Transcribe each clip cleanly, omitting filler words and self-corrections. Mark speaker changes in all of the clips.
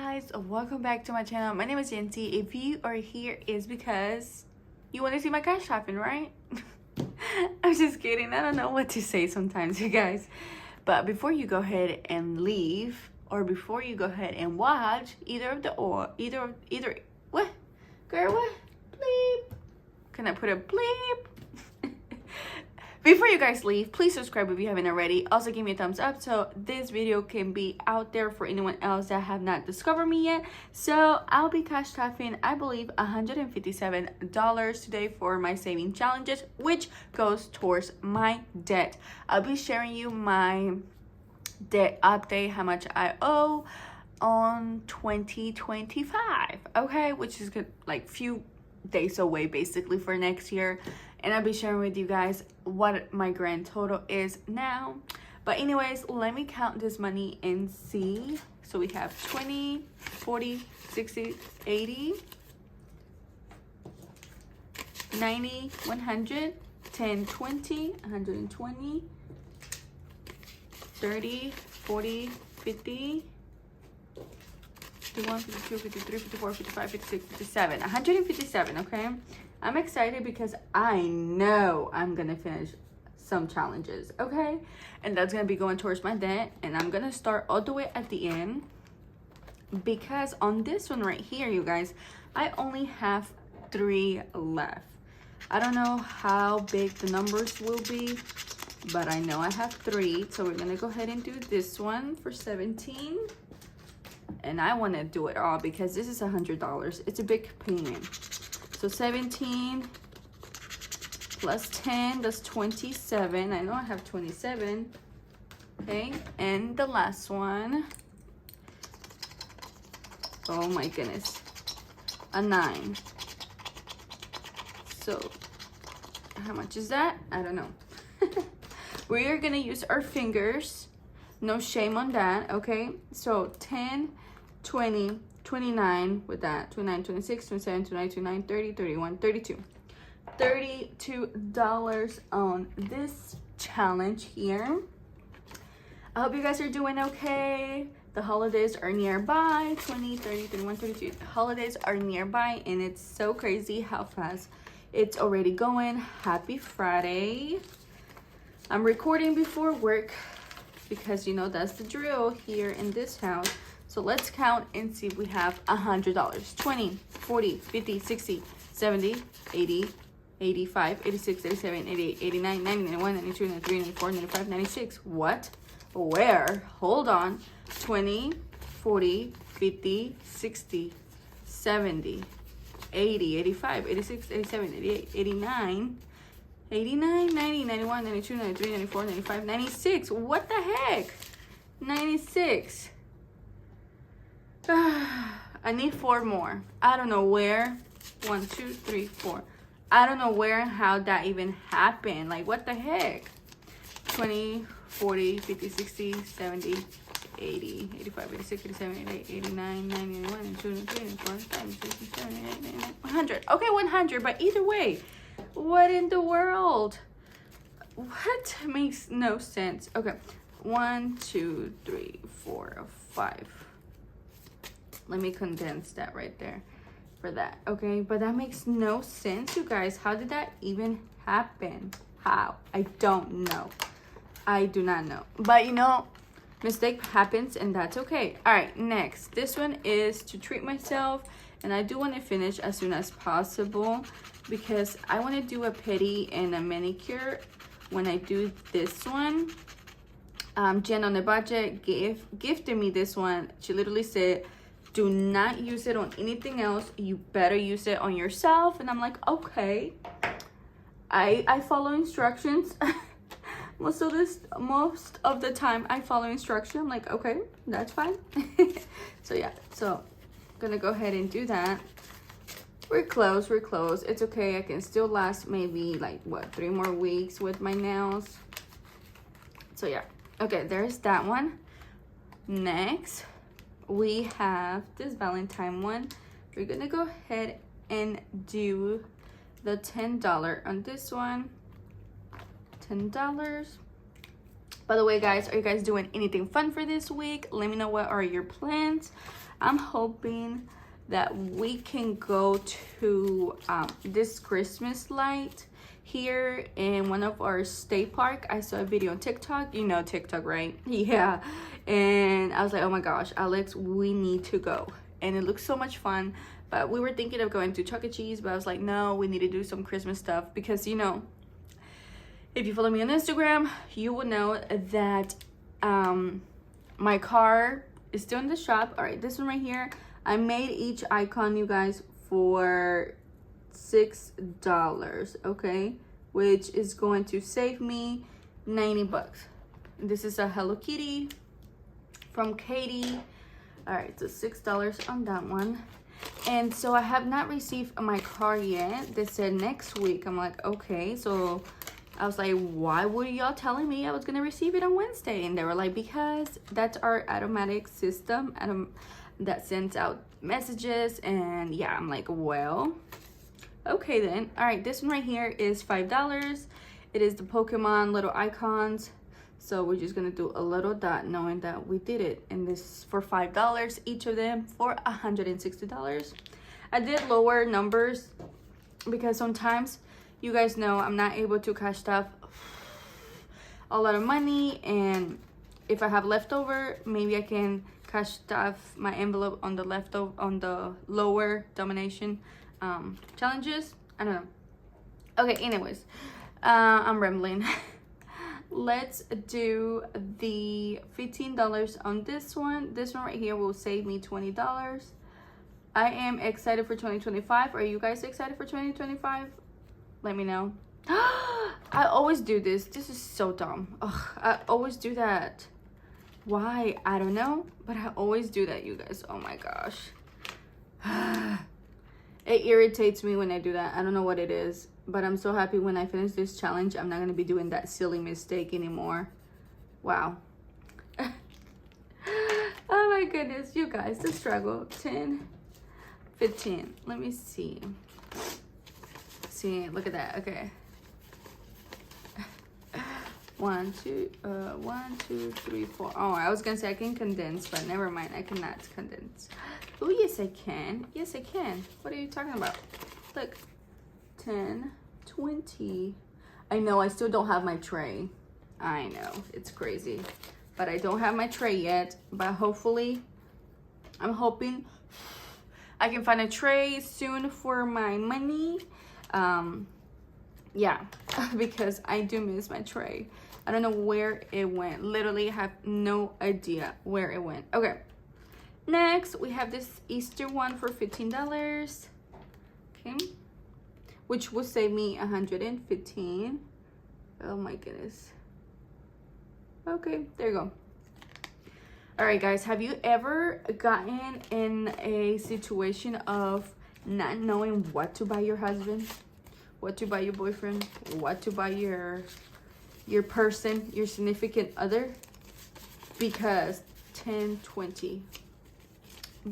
Speaker 1: guys, welcome back to my channel. My name is Yancy. If you are here, it's because you want to see my cash shopping, right? I'm just kidding. I don't know what to say sometimes, you guys. But before you go ahead and leave, or before you go ahead and watch either what? Girl, what? Bleep. Can I put a bleep? Before you guys leave, please subscribe if you haven't already. Also, give me a thumbs up so this video can be out there for anyone else that have not discovered me yet. So I'll be cash tapping, I believe, $157 today for my saving challenges, which goes towards my debt. I'll be sharing you my debt update, how much I owe on 2025, okay, which is good, like few days away basically for next year. And I'll be sharing with you guys what my grand total is now. But anyways, let me count this money and see. So we have 20, 40, 60, 80, 90, 100, 10, 20, 120, 30, 40, 50, 51, 52, 53, 54, 55, 56, 57, 157, okay? I'm excited because I know I'm gonna finish some challenges, okay? And that's gonna be going towards my debt, and I'm gonna start all the way at the end because on this one right here, you guys, I only have 3 left. I don't know how big the numbers will be, but I know I have 3. So we're gonna go ahead and do this one for 17. And I want to do it all because this is $100. It's a big payment. So 17 plus 10, that's 27. I know I have 27. Okay, and the last one. Oh my goodness, a 9. So how much is that? I don't know. We are gonna use our fingers. No shame on that, okay? So 10, 20, 29 with that, 29, 26, 27, 29, 29, 30, 31, 32. $32 on this challenge here. I hope you guys are doing okay. The holidays are nearby. 20, 30, 31, 32. The holidays are nearby, and it's so crazy how fast it's already going. Happy Friday. I'm recording before work because you know that's the drill here in this house. So let's count and see if we have $100. 20, 40, 50, 60, 70, 80, 85, 86, 87, 88, 89, 90, 91, 92, 93, 94, 95, 96. What? Where? Hold on. 20, 40, 50, 60, 70, 80, 85, 86, 87, 88, 89, 89, 90, 91, 92, 93, 94, 95, 96. What the heck? 96. I need 4 more. I don't know where. 1, 2, 3, 4. I don't know where and how that even happened. Like, what the heck? 20, 40, 50, 60, 70, 80, 85, 86, 87, 88, 89, 90, 91, 92, 93, 94, 95, 96, 97, 88, 89, 100. Okay, 100. But either way, what in the world? What makes no sense? Okay, 1, 2, 3, 4, 5. Let me condense that right there for that, okay? But that makes no sense, you guys. How did that even happen? How? I don't know. I do not know. But you know, mistake happens and that's okay. All right, next. This one is to treat myself, and I do want to finish as soon as possible because I want to do a pedi and a manicure when I do this one. Jen on the budget gifted me this one. She literally said, do not use it on anything else. You better use it on yourself. And I'm like, okay. I follow instructions. most of the time I follow instruction. I'm like, okay, that's fine. So yeah, so I'm gonna go ahead and do that. We're close. It's okay. I can still last maybe like what, 3 more weeks with my nails. So yeah, okay, there's that one. Next we have this Valentine one. We're gonna go ahead and do the $10 on this one. $10. By the way, guys, are you guys doing anything fun for this week? Let me know what are your plans. I'm hoping that we can go to this Christmas light here in one of our state park. I saw a video on TikTok. You know TikTok, right? Yeah. And I was like, oh my gosh, Alex, we need to go. And it looks so much fun. But we were thinking of going to Chuck E. Cheese, but I was like, no, we need to do some Christmas stuff. Because, you know, if you follow me on Instagram, you will know that my car is still in the shop. All right, this one right here, I made each icon, you guys, for $6, okay? Which is going to save me 90 bucks. This is a Hello Kitty from Katie. All right, so $6 on that one. And so I have not received my car yet. They said next week. I'm like, okay. So I was like, why were y'all telling me I was gonna receive it on Wednesday? And they were like, because that's our automatic system that sends out messages. And yeah, I'm like, well, okay then. All right, this one right here is $5. It is the Pokemon little icons. So we're just gonna do a little dot, knowing that we did it. And this is for $5, each of them for $160. I did lower numbers because sometimes, you guys know, I'm not able to cash stuff a lot of money, and if I have leftover, maybe I can cash stuff my envelope on the lower domination challenges. I don't know. Okay, anyways, I'm rambling. Let's do the $15 on this one. This one right here will save me $20. I am excited for 2025. Are you guys excited for 2025? Let me know. I always do this. This is so dumb. Ugh, I always do that. Why? I don't know. But I always do that, you guys. Oh my gosh. It irritates me when I do that. I don't know what it is. But I'm so happy when I finish this challenge, I'm not going to be doing that silly mistake anymore. Wow. Oh my goodness, you guys, the struggle. 10, 15. Let me see. See, look at that. Okay. 1, 2, 3, 4. Oh, I was gonna say I can condense, but never mind. I cannot condense. Oh, yes, I can. Yes, I can. What are you talking about? Look. 10, 20. I know I still don't have my tray. I know, it's crazy. But I don't have my tray yet. But hopefully, I'm hoping I can find a tray soon for my money. Yeah, because I do miss my tray. I don't know where it went. Literally have no idea where it went. Okay, next we have this Easter one for $15. Okay, which will save me $115. Oh my goodness. Okay, there you go. All right, guys, have you ever gotten in a situation of not knowing what to buy your husband, what to buy your boyfriend, what to buy your person, your significant other? Because 10, 20.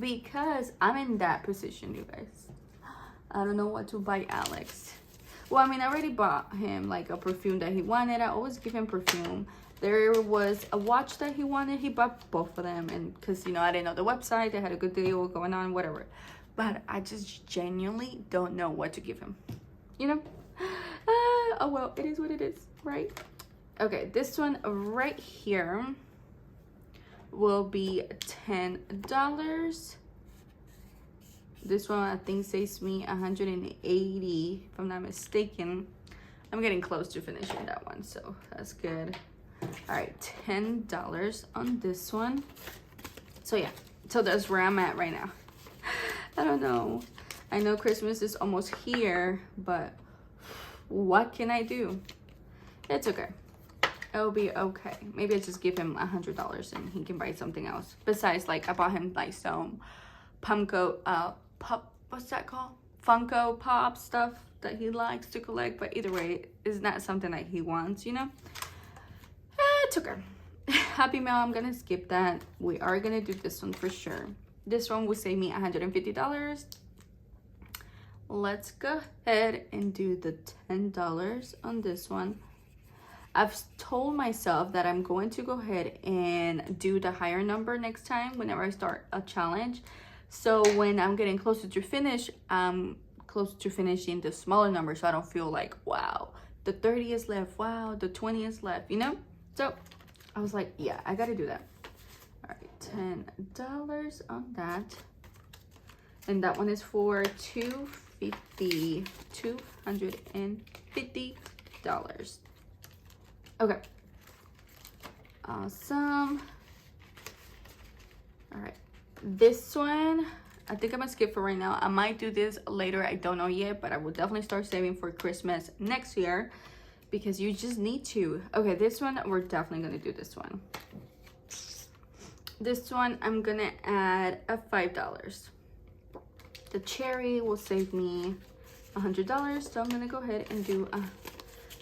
Speaker 1: Because I'm in that position, you guys. I don't know what to buy Alex. Well, I mean, I already bought him like a perfume that he wanted. I always give him perfume. There was a watch that he wanted. He bought both of them, and because, you know, I didn't know the website, they had a good deal going on, whatever. But I just genuinely don't know what to give him, you know. Oh well, it is what it is, right? Okay, this one right here will be $10. This one I think saves me $180 if I'm not mistaken. I'm getting close to finishing that one, so that's good. All right, $10 on this one. So yeah, so that's where I'm at right now. I don't know. I know Christmas is almost here, but what can I do? It's okay. It'll be okay. Maybe I just give him $100 and he can buy something else. Besides, like, I bought him like some what's that called? Funko Pop stuff that he likes to collect, but either way, it's not something that he wants, you know? It's okay. Happy Mail, I'm gonna skip that. We are gonna do this one for sure. This one will save me $150. Let's go ahead and do the $10 on this one. I've told myself that I'm going to go ahead and do the higher number next time whenever I start a challenge. So when I'm getting closer to finish, I'm closer to finishing the smaller number, so I don't feel like, wow, the 30 is left, wow, the 20 is left, you know? So I was like, yeah, I gotta do that. All right, $10 on that. And that one is for $250. Okay. Awesome. All right. This one, I think I'm gonna skip for right now. I might do this later. I don't know yet, but I will definitely start saving for Christmas next year because you just need to. Okay, this one, we're definitely gonna do this one. This one, I'm gonna add a $5. The cherry will save me $100, so I'm gonna go ahead and do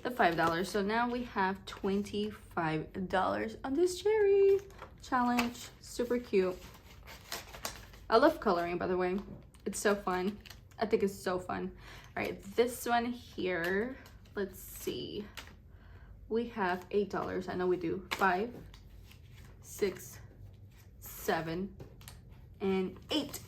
Speaker 1: the $5. So now we have $25 on this cherry challenge. Super cute. I love coloring, by the way. It's so fun. I think it's so fun. All right, this one here, let's see. We have $8. I know we do 5, 6, 7, and 8.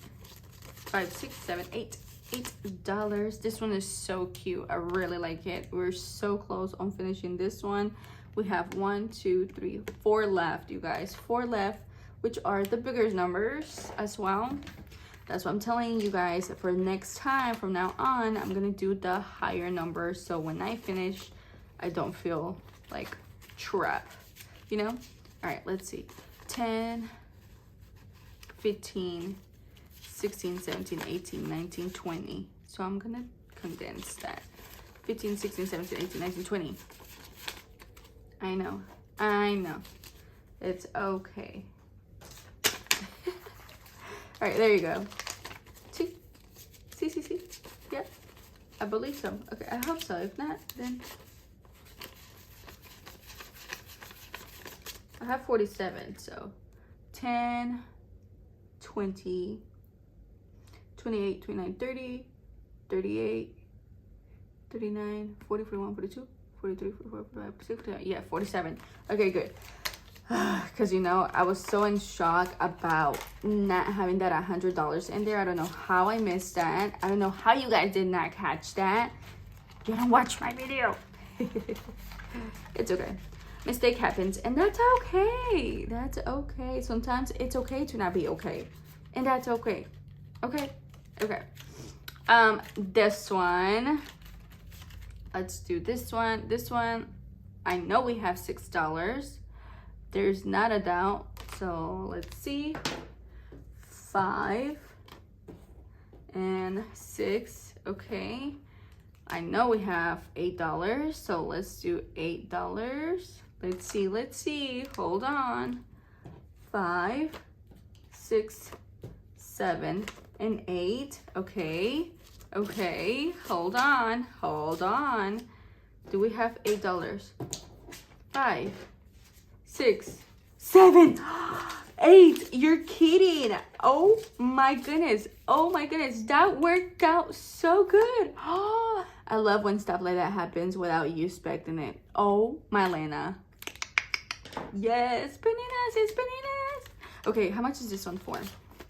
Speaker 1: 5, 6, 7, 8. $8. This one is so cute. I really like it. We're so close on finishing this one. We have 1, 2, 3, 4 left, you guys. 4 left, which are the bigger numbers as well. That's what I'm telling you guys. For next time, from now on, I'm gonna do the higher numbers, so when I finish, I don't feel like trapped, you know? All right, let's see. 10, 15, 16, 17, 18, 19, 20. So I'm gonna condense that. 15, 16, 17, 18, 19, 20. I know. It's okay. All right, there you go. See? Yeah, I believe so. Okay, I hope so. If not, then I have 47. So 10, 20, 28, 29, 30, 38, 39, 40, 41, 42, 43, 44, 45, 46, yeah, 47. Okay, good. Because, you know, I was so in shock about not having that $100 in there. I don't know how I missed that. I don't know how you guys did not catch that. You don't watch my video. It's okay. Mistake happens, and that's okay. That's okay. Sometimes it's okay to not be okay, and that's okay. Okay. This one, let's do this one. I know we have $6. There's not a doubt. So let's see. 5 and 6. Okay. I know we have $8. So let's do $8. Let's see. Hold on. 5, 6, 7, and 8. Okay. Hold on. Do we have $8? 5, 6, 7, 8. You're kidding. Oh my goodness. That worked out so good. Oh, I love when stuff like that happens without you expecting it. Oh, my Lena. Yes, bananas. It's bananas. Okay, how much is this one for?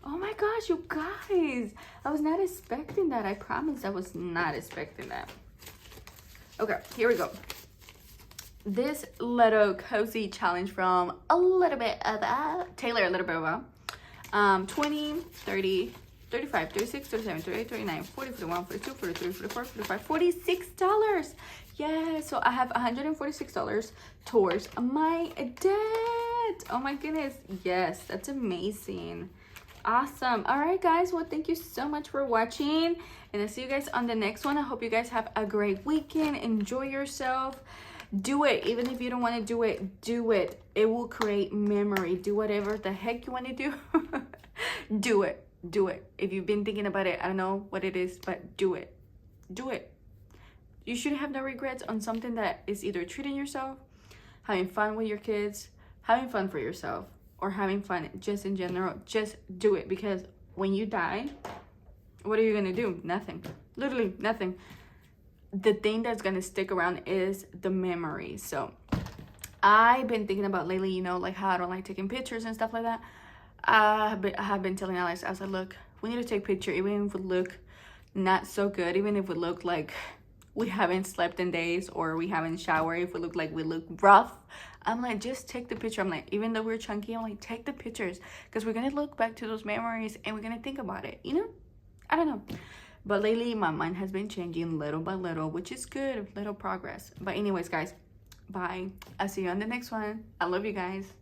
Speaker 1: Oh my gosh, you guys. I was not expecting that. I promise I was not expecting that. Okay, here we go. This little cozy challenge from a little bit of Taylor, a little bit of 20, 30, 35, 36, 37, 38, 39, 40, 41, 42, 43, 44, 45, $46. Yeah, so I have $146 towards my debt. Oh my goodness. Yes, that's amazing. Awesome. All right, guys. Well, thank you so much for watching, and I'll see you guys on the next one. I hope you guys have a great weekend. Enjoy yourself. Do it. Even if you don't want to do it, do it. It will create memory. Do whatever the heck you want to do. Do it. If you've been thinking about it, I don't know what it is, but do it. You should have no regrets on something that is either treating yourself, having fun with your kids, having fun for yourself, or having fun just in general. Just do it, because when you die, what are you gonna do? Nothing. Literally nothing. The thing that's gonna stick around is the memory. So I've been thinking about lately, you know, like how I don't like taking pictures and stuff like that. I have been telling Alex, I was like, look, we need to take picture, even if we look not so good, even if we look like we haven't slept in days or we haven't showered, if we look like we look rough. I'm like, just take the picture. I'm like, even though we're chunky, I'm like, take the pictures, because we're gonna look back to those memories and we're gonna think about it, you know? I don't know. But lately my mind has been changing little by little, which is good, little progress. But anyways, guys, bye. I'll see you on the next one. I love you guys.